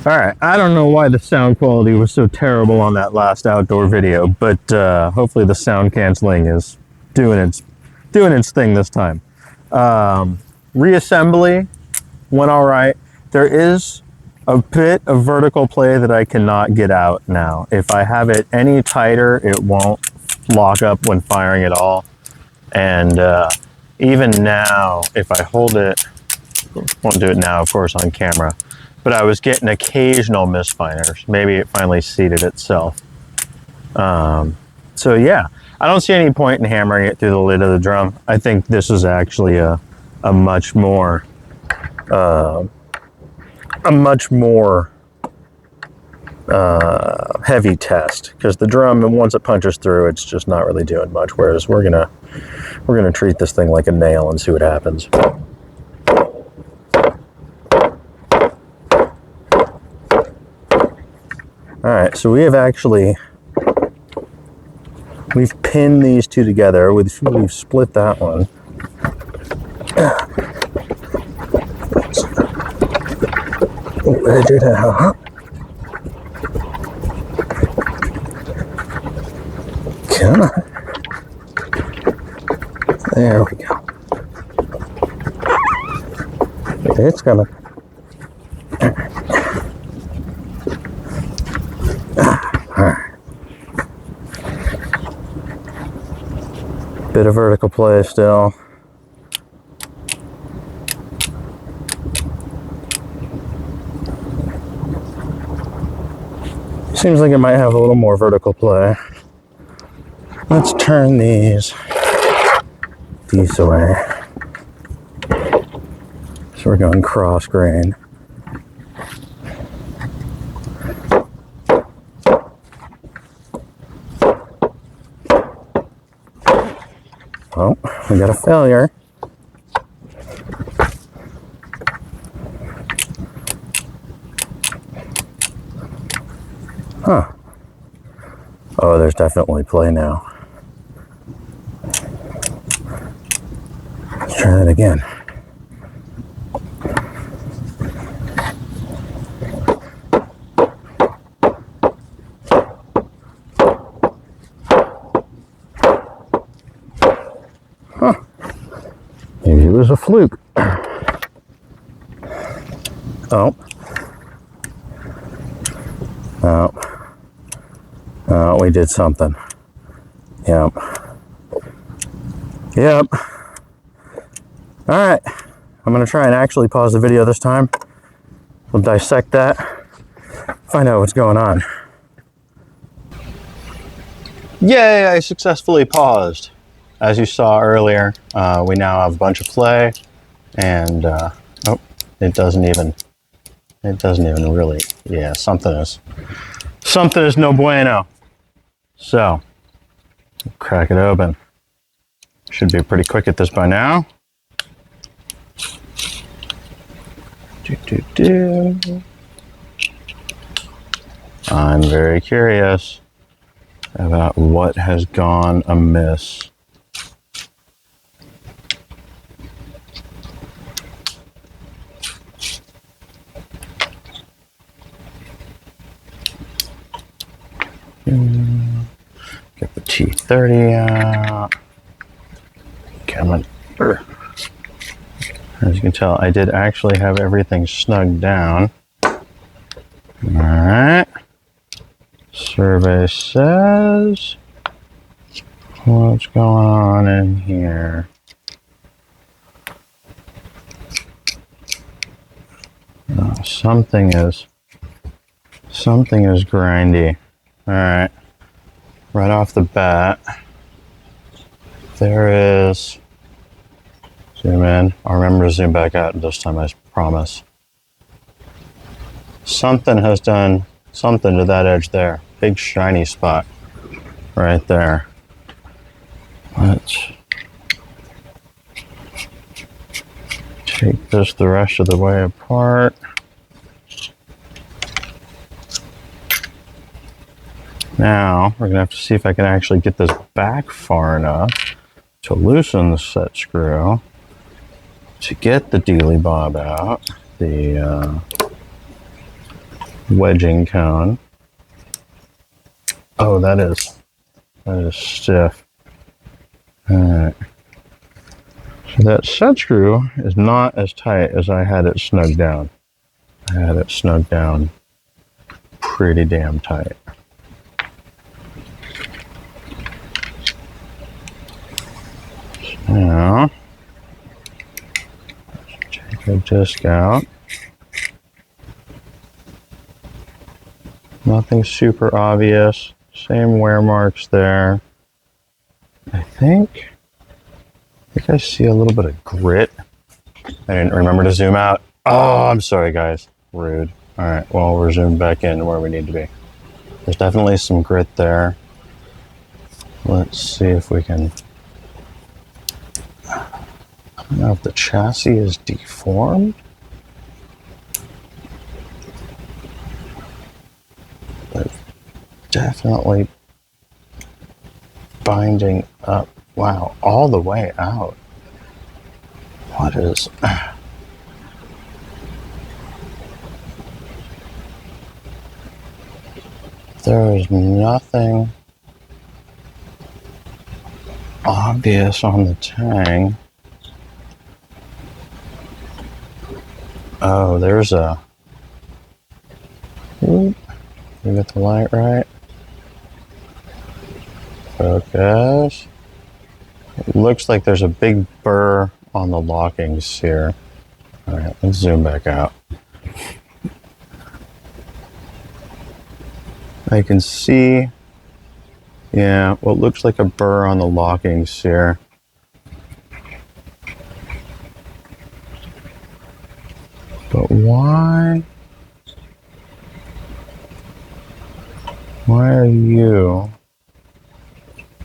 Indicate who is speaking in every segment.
Speaker 1: All right, I don't know why the sound quality was so terrible on that last outdoor video, but hopefully the sound canceling is doing its thing this time. Reassembly went all right. There is a bit of vertical play that I cannot get out now. If I have it any tighter, it won't lock up when firing at all. And even now, if I hold it, won't do it now, of course, on camera, but I was getting occasional misfires. Maybe it finally seated itself. So yeah, I don't see any point in hammering it through the lid of the drum. I think this is actually a much more heavy test, because the drum, and once it punches through, it's just not really doing much. Whereas we're gonna treat this thing like a nail and see what happens. All right, so we've pinned these two together. We've split that one. Wedge it out. Come on. There we go. It's gonna. Bit of vertical play still. Seems like it might have a little more vertical play. Let's turn these away. So we're going cross grain. Oh, we got a failure. Huh. Oh, there's definitely play now. Let's try that again. Huh. Maybe it was a fluke. Oh. Oh. Oh, we did something. Yep. Yep. All right. I'm going to try and actually pause the video this time. We'll dissect that, find out what's going on. Yay, I successfully paused. As you saw earlier, we now have a bunch of play, and oh, it doesn't even really, yeah, something is no bueno. So, crack it open. Should be pretty quick at this by now. I'm very curious about what has gone amiss. Get the T30 out. Come on. As you can tell, I did actually have everything snugged down. Alright. Survey says, what's going on in here? Oh, something is grindy. Alright. Right off the bat, there is, zoom in. I'll remember to zoom back out this time, I promise. Something has done something to that edge there. Big shiny spot right there. Let's take this the rest of the way apart. Now, we're going to have to see if I can actually get this back far enough to loosen the set screw to get the dealy bob out. The wedging cone. Oh, that is stiff. Alright. So that set screw is not as tight as I had it snug down. I had it snug down pretty damn tight. Now, take a disc out. Nothing super obvious. Same wear marks there. I think I see a little bit of grit. I didn't remember to zoom out. Oh, I'm sorry, guys. Rude. All right, well, we're zoomed back in where we need to be. There's definitely some grit there. Let's see if we can... I don't know if the chassis is deformed. But definitely binding up. Wow, all the way out. What is... There is nothing obvious on the tang. Oh, there's a... Oop. You get the light right. Focus. It looks like there's a big burr on the locking sear. Alright, let's zoom back out. I can see, yeah, what looks like a burr on the locking sear. But why are you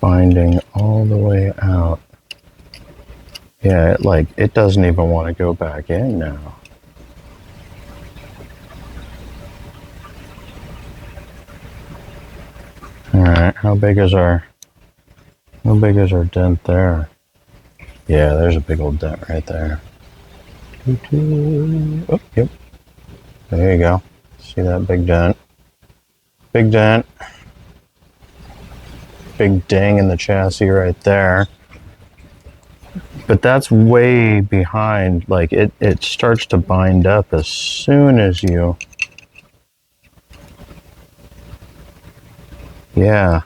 Speaker 1: binding all the way out? Yeah, it doesn't even want to go back in now. Alright, how big is our dent there? Yeah, there's a big old dent right there. Oh, yep. There you go. See that big dent? Big dent. Big ding in the chassis right there. But that's way behind. Like it starts to bind up as soon as you... Yeah.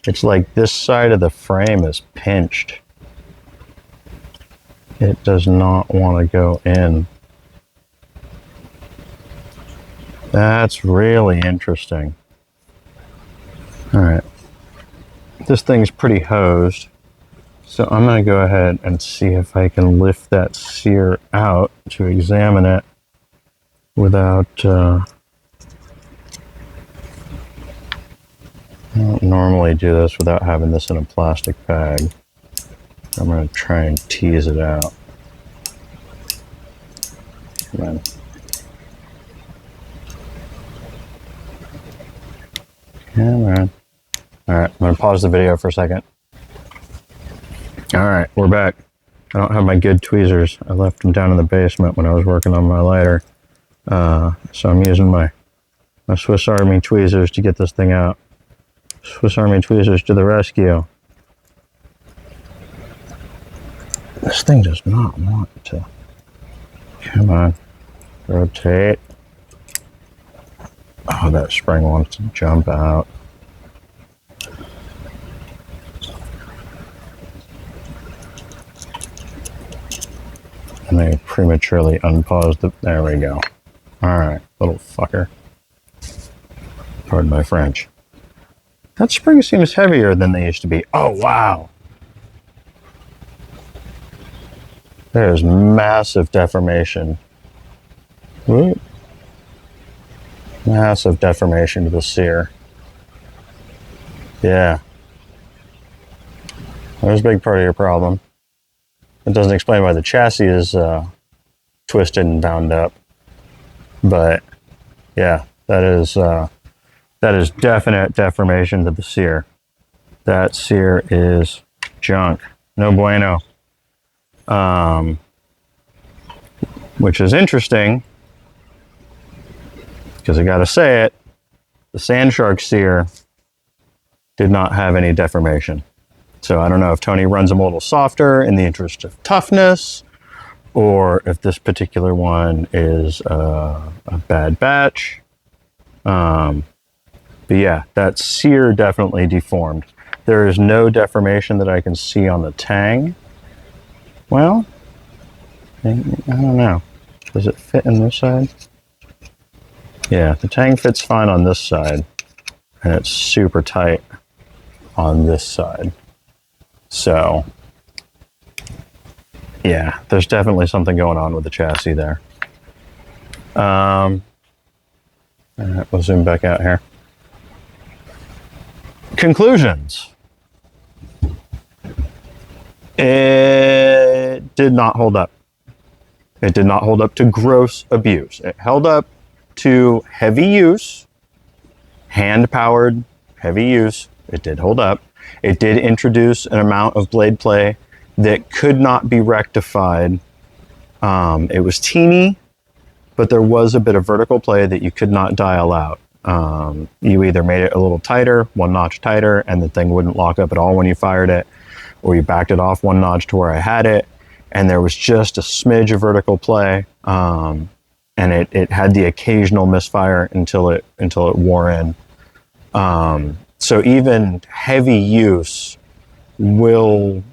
Speaker 1: It's like this side of the frame is pinched. It does not want to go in. That's really interesting. Alright. This thing's pretty hosed. So I'm going to go ahead and see if I can lift that sear out to examine it without... I don't normally do this without having this in a plastic bag. I'm going to try and tease it out. Come on. Come on. Alright, I'm going to pause the video for a second. Alright, we're back. I don't have my good tweezers. I left them down in the basement when I was working on my lighter. So I'm using my Swiss Army tweezers to get this thing out. Swiss Army tweezers to the rescue. This thing does not want to. Come on. Rotate. Oh, that spring wants to jump out. And I prematurely unpaused the... There we go. Alright, little fucker. Pardon my French. That spring seems heavier than they used to be. Oh, wow. There's massive deformation. Whoop. Massive deformation to the sear. Yeah. There's a big part of your problem. It doesn't explain why the chassis is twisted and bound up. But, yeah, that is definite deformation to the sear. That sear is junk. No bueno. Which is interesting because I gotta say it, the Sand Shark sear did not have any deformation. So I don't know if Tony runs them a little softer in the interest of toughness, or if this particular one is a bad batch. But yeah, that sear definitely deformed. There is no deformation that I can see on the tang. Well, I don't know. Does it fit in this side? Yeah, the tang fits fine on this side, and it's super tight on this side. So, yeah, there's definitely something going on with the chassis there. All right, we'll zoom back out here. Conclusions. It did not hold up. It did not hold up to gross abuse. It held up to heavy use, hand-powered heavy use. It did hold up. It did introduce an amount of blade play that could not be rectified. It was teeny, but there was a bit of vertical play that you could not dial out. You either made it a little tighter, one notch tighter, and the thing wouldn't lock up at all when you fired it, or you backed it off one notch to where I had it, and there was just a smidge of vertical play, and it had the occasional misfire until it wore in. So even heavy use will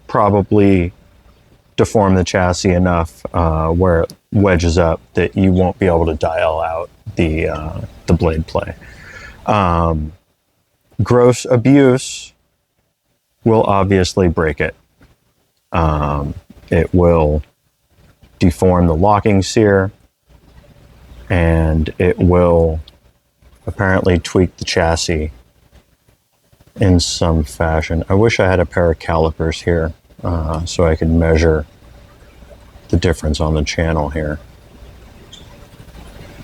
Speaker 1: probably deform the chassis enough where it wedges up that you won't be able to dial out the blade play. Gross abuse will obviously break it. It will deform the locking sear, and it will apparently tweak the chassis in some fashion. I wish I had a pair of calipers here so I could measure the difference on the channel here.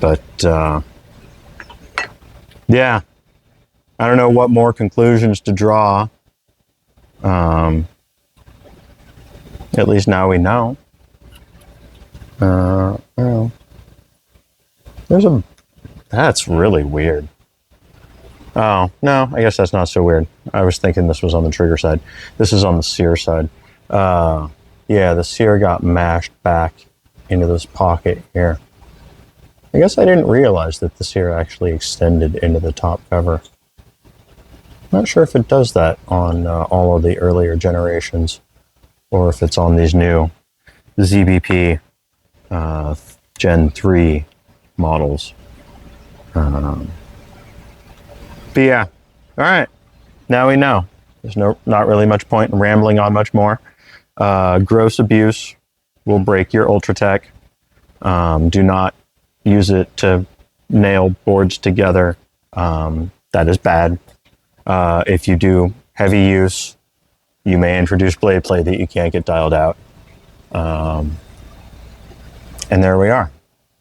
Speaker 1: But yeah, I don't know what more conclusions to draw. At least now we know. Well, that's really weird. Oh, no, I guess that's not so weird. I was thinking this was on the trigger side. This is on the sear side. Yeah, the sear got mashed back into this pocket here. I guess I didn't realize that the sear actually extended into the top cover. Not sure if it does that on all of the earlier generations, or if it's on these new ZBP Gen 3 models. But yeah, all right. Now we know. There's not really much point in rambling on much more. Gross abuse will break your Ultratech. Do not use it to nail boards together. That is bad. If you do heavy use, you may introduce blade play that you can't get dialed out. And there we are.